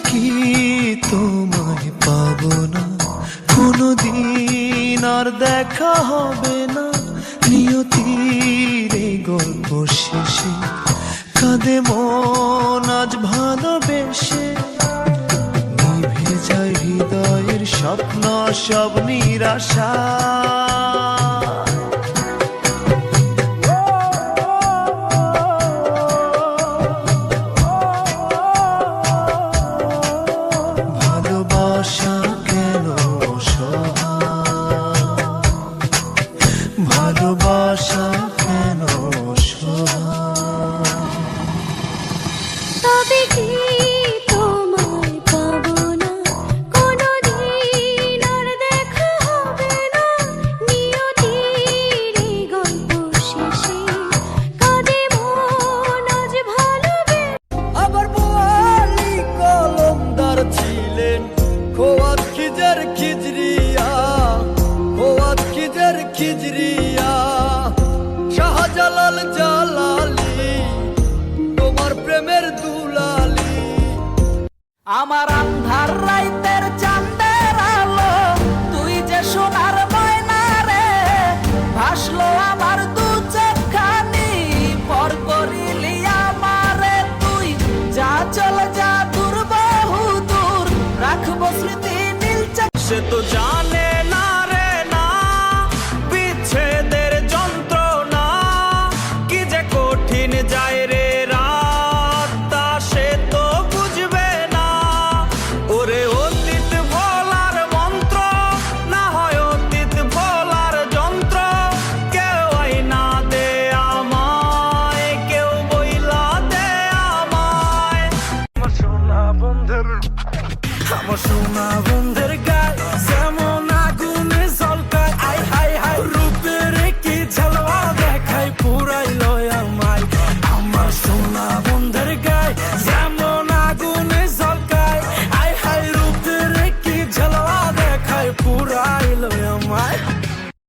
কি তোমায় পাবো না, কোনোদিন আর দেখা হবে না। নিয়তির এই গল্প শেষে কাঁদে মন আজ ভালোবেসে। নিভে যায় হৃদয়ের স্বপ্ন সব নিরাশা। ভালোবাসা কেন অসহায়, ভালোবাসা কেন অসহায়। তবে কি তোমায় পাবো না, কোনোদিন আর দেখা হবে না। নিয়তির এই গল্প শেষে কাঁদে মন আজ ভালোবেসে। আবার বোয়ালি কলমদার ছিলেন খোয়াত খিজের খিজরিয়া, খোয়াত খিজের খিজরিয়া। শাহজালাল জালালি তোমার প্রেমের দুলালি। আমার আন্ধার রাইতের চাঁদের আলো, তুই যে সোনার ময়না রে। ভাসলো আমার দু চোখখানি, পর করিলি আমারে তুই। যা চলে যা দূর বহু দূর, রাখবো স্মৃতি নীল। সে তো জানে